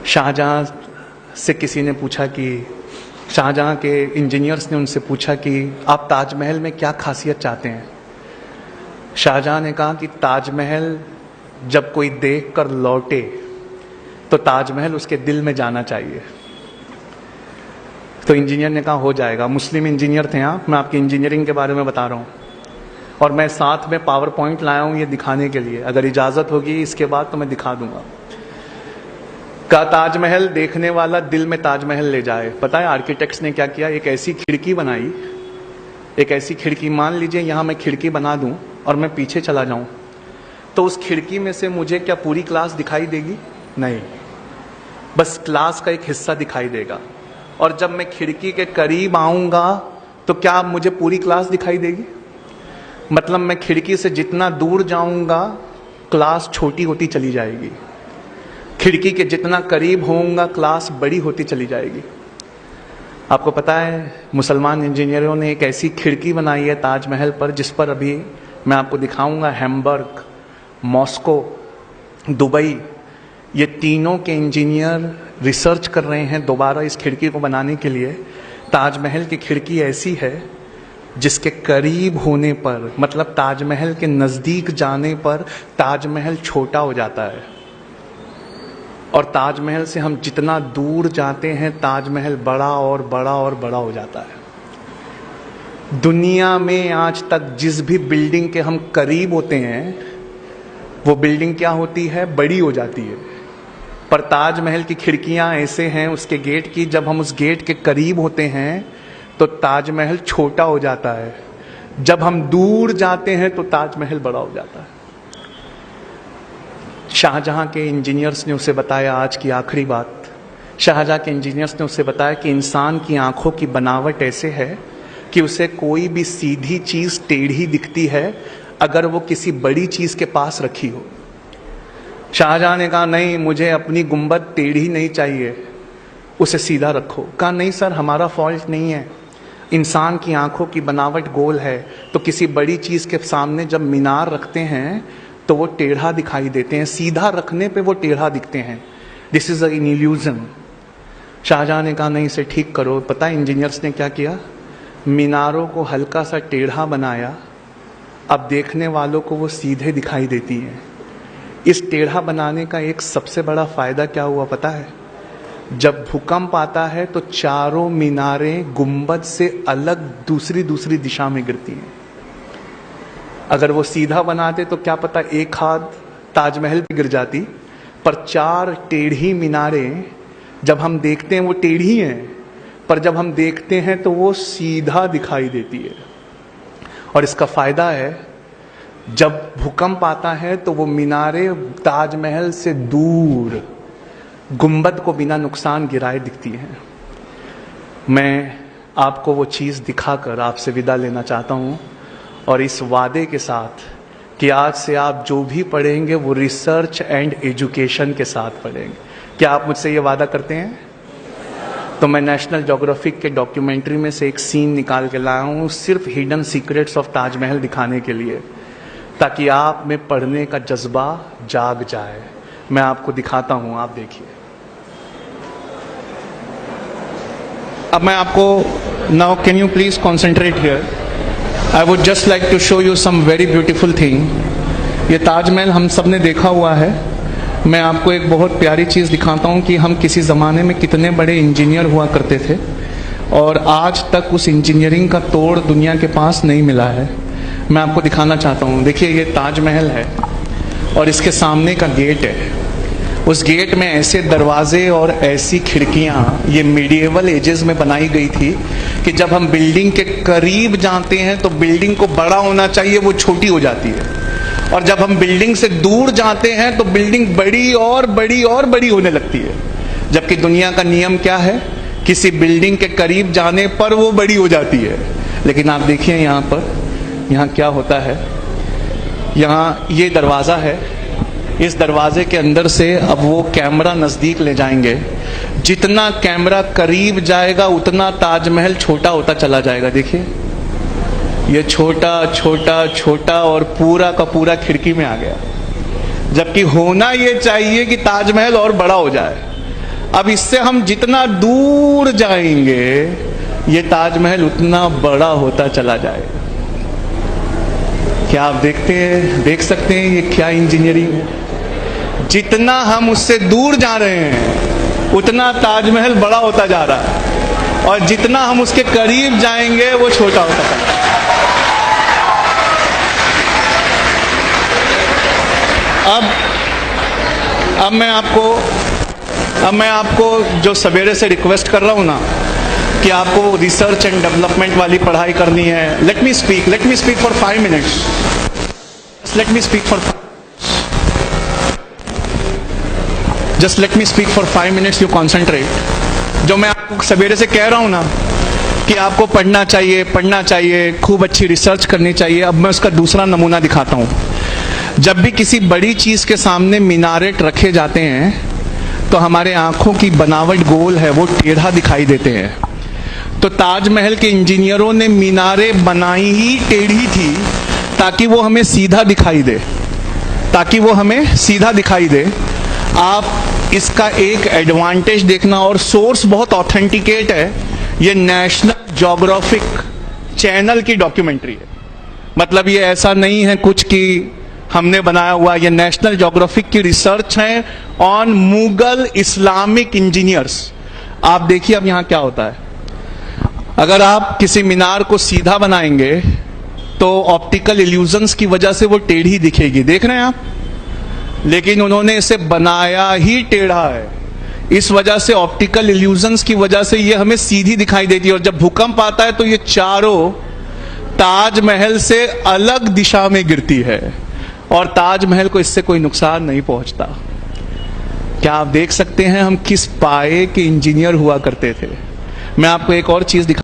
शाहजहाँ से किसी ने पूछा कि शाहजहाँ के इंजीनियर्स ने उनसे पूछा कि आप ताजमहल में क्या खासियत चाहते हैं। शाहजहाँ ने कहा कि ताजमहल जब कोई देख कर लौटे तो ताजमहल उसके दिल में जाना चाहिए। तो इंजीनियर ने कहा हो जाएगा। मुस्लिम इंजीनियर थे यहाँ, मैं आपकी इंजीनियरिंग के बारे में बता रहा हूँ और मैं साथ में पावर पॉइंट लाया हूँ ये दिखाने के लिए। अगर इजाज़त होगी इसके बाद तो मैं दिखा दूंगा। का ताजमहल देखने वाला दिल में ताजमहल ले जाए। पता है आर्किटेक्ट्स ने क्या किया? एक ऐसी खिड़की बनाई, एक ऐसी खिड़की, मान लीजिए यहाँ मैं खिड़की बना दूं और मैं पीछे चला जाऊं तो उस खिड़की में से मुझे क्या पूरी क्लास दिखाई देगी? नहीं, बस क्लास का एक हिस्सा दिखाई देगा। और जब मैं खिड़की के करीब आऊंगा तो क्या मुझे पूरी क्लास दिखाई देगी? मतलब मैं खिड़की से जितना दूर जाऊंगा क्लास छोटी होती चली जाएगी, खिड़की के जितना करीब होऊंगा क्लास बड़ी होती चली जाएगी। आपको पता है मुसलमान इंजीनियरों ने एक ऐसी खिड़की बनाई है ताजमहल पर जिस पर अभी मैं आपको दिखाऊंगा। हैम्बर्ग, मॉस्को, दुबई, ये तीनों के इंजीनियर रिसर्च कर रहे हैं दोबारा इस खिड़की को बनाने के लिए। ताजमहल की खिड़की ऐसी है जिसके करीब होने पर, मतलब ताजमहल के नज़दीक जाने पर ताजमहल छोटा हो जाता है और ताजमहल से हम जितना दूर जाते हैं ताजमहल बड़ा और बड़ा और बड़ा हो जाता है। दुनिया में आज तक जिस भी बिल्डिंग के हम करीब होते हैं वो बिल्डिंग क्या होती है? बड़ी हो जाती है। पर ताजमहल की खिड़कियां ऐसे हैं उसके गेट की, जब हम उस गेट के करीब होते हैं तो ताजमहल छोटा हो जाता है, जब हम दूर जाते हैं तो ताजमहल बड़ा हो जाता है। शाहजहाँ के इंजीनियर्स ने उसे बताया, आज की आखिरी बात, शाहजहाँ के इंजीनियर्स ने उसे बताया कि इंसान की आंखों की बनावट ऐसे है कि उसे कोई भी सीधी चीज़ टेढ़ी दिखती है अगर वो किसी बड़ी चीज़ के पास रखी हो। शाहजहाँ ने कहा नहीं, मुझे अपनी गुंबद टेढ़ी नहीं चाहिए, उसे सीधा रखो। कहा नहीं सर, हमारा फॉल्ट नहीं है, इंसान की आंखों की बनावट गोल है तो किसी बड़ी चीज़ के सामने जब मीनार रखते हैं तो वो टेढ़ा दिखाई देते हैं, सीधा रखने पे वो टेढ़ा दिखते हैं। This is an illusion. Shahjahan ने कहा नहीं, इसे ठीक करो। पता है इंजीनियर्स ने क्या किया? मीनारों को हल्का सा टेढ़ा बनाया, अब देखने वालों को वो सीधे दिखाई देती हैं। इस टेढ़ा बनाने का एक सबसे बड़ा फायदा क्या हुआ पता है? जब भूकंप आता है तो चारों मीनारें गुंबद से अलग दूसरी दिशा में गिरती हैं। अगर वो सीधा बनाते तो क्या पता एक हाथ ताजमहल पे गिर जाती, पर चार टेढ़ी मीनारें जब हम देखते हैं वो टेढ़ी हैं, पर जब हम देखते हैं तो वो सीधा दिखाई देती है। और इसका फायदा है जब भूकंप आता है तो वो मीनारें ताजमहल से दूर गुंबद को बिना नुकसान गिराए दिखती हैं। मैं आपको वो चीज़ दिखाकर आपसे विदा लेना चाहता हूँ और इस वादे के साथ कि आज से आप जो भी पढ़ेंगे वो रिसर्च एंड एजुकेशन के साथ पढ़ेंगे। क्या आप मुझसे ये वादा करते हैं? तो मैं नेशनल ज्योग्राफिक के डॉक्यूमेंट्री में से एक सीन निकाल के लाया हूँ सिर्फ हिडन सीक्रेट्स ऑफ ताजमहल दिखाने के लिए, ताकि आप में पढ़ने का जज्बा जाग जाए। मैं आपको दिखाता हूँ, आप देखिए। अब मैं आपको, now can you please concentrate here, I would just like to show you some very beautiful thing. ये ताजमहल हम सब ने देखा हुआ है। मैं आपको एक बहुत प्यारी चीज़ दिखाता हूँ कि हम किसी ज़माने में कितने बड़े इंजीनियर हुआ करते थे और आज तक उस इंजीनियरिंग का तोड़ दुनिया के पास नहीं मिला है। मैं आपको दिखाना चाहता हूँ। देखिए ये ताजमहल है और इसके सामने का गेट है। उस गेट में ऐसे दरवाजे और ऐसी खिड़कियाँ ये मीडिएवल एजेस में बनाई गई थी कि जब हम बिल्डिंग के करीब जाते हैं तो बिल्डिंग को बड़ा होना चाहिए, वो छोटी हो जाती है, और जब हम बिल्डिंग से दूर जाते हैं तो बिल्डिंग बड़ी और बड़ी और बड़ी होने लगती है। जबकि दुनिया का नियम क्या है? किसी बिल्डिंग के करीब जाने पर वो बड़ी हो जाती है। लेकिन आप देखिए यहाँ पर, यहाँ क्या होता है, यहाँ ये दरवाज़ा है, इस दरवाजे के अंदर से अब वो कैमरा नज़दीक ले जाएंगे। जितना कैमरा करीब जाएगा उतना ताजमहल छोटा होता चला जाएगा। देखिए ये छोटा छोटा छोटा और पूरा का पूरा खिड़की में आ गया, जबकि होना ये चाहिए कि ताजमहल और बड़ा हो जाए। अब इससे हम जितना दूर जाएंगे ये ताजमहल उतना बड़ा होता चला जाएगा। क्या आप देख सकते हैं ये क्या इंजीनियरिंग है। जितना हम उससे दूर जा रहे हैं उतना ताजमहल बड़ा होता जा रहा है, और जितना हम उसके करीब जाएंगे वो छोटा होता चला जाएगा। अब मैं आपको जो सवेरे से रिक्वेस्ट कर रहा हूं ना कि आपको रिसर्च एंड डेवलपमेंट वाली पढ़ाई करनी है, let me speak for 5 minutes. Let me speak for 5 minutes, you concentrate. जो मैं आपको सवेरे से कह रहा हूं ना कि आपको पढ़ना चाहिए, खूब अच्छी रिसर्च करनी चाहिए, अब मैं उसका दूसरा नमूना दिखाता हूं। जब भी किसी बड़ी चीज के सामने मीनारेट रखे जाते हैं तो हमारे आंखों की बनावट गोल है, वो टेढ़ा दिखाई देते हैं। तो ताजमहल के इंजीनियरों ने मीनारे बनाई ही टेढ़ी थी ताकि वो हमें सीधा दिखाई दे, आप इसका एक एडवांटेज देखना। और सोर्स बहुत ऑथेंटिकेट है, ये नेशनल ज्योग्राफिक चैनल की डॉक्यूमेंट्री है। मतलब ये ऐसा नहीं है कुछ कि हमने बनाया हुआ, ये नेशनल ज्योग्राफिक की रिसर्च है ऑन मुगल इस्लामिक इंजीनियर्स। आप देखिए अब यहां क्या होता है। अगर आप किसी मीनार को सीधा बनाएंगे तो ऑप्टिकल इल्यूजन्स की वजह से वो टेढ़ी दिखेगी, देख रहे हैं आप, लेकिन उन्होंने इसे बनाया ही टेढ़ा है। इस वजह से ऑप्टिकल इल्यूजन्स की वजह से ये हमें सीधी दिखाई देती है, और जब भूकंप आता है तो ये चारों ताजमहल से अलग दिशा में गिरती है, और ताजमहल को इससे कोई नुकसान नहीं पहुंचता। क्या आप देख सकते हैं हम किस पाए के इंजीनियर हुआ करते थे। मैं आपको एक और चीज दिखा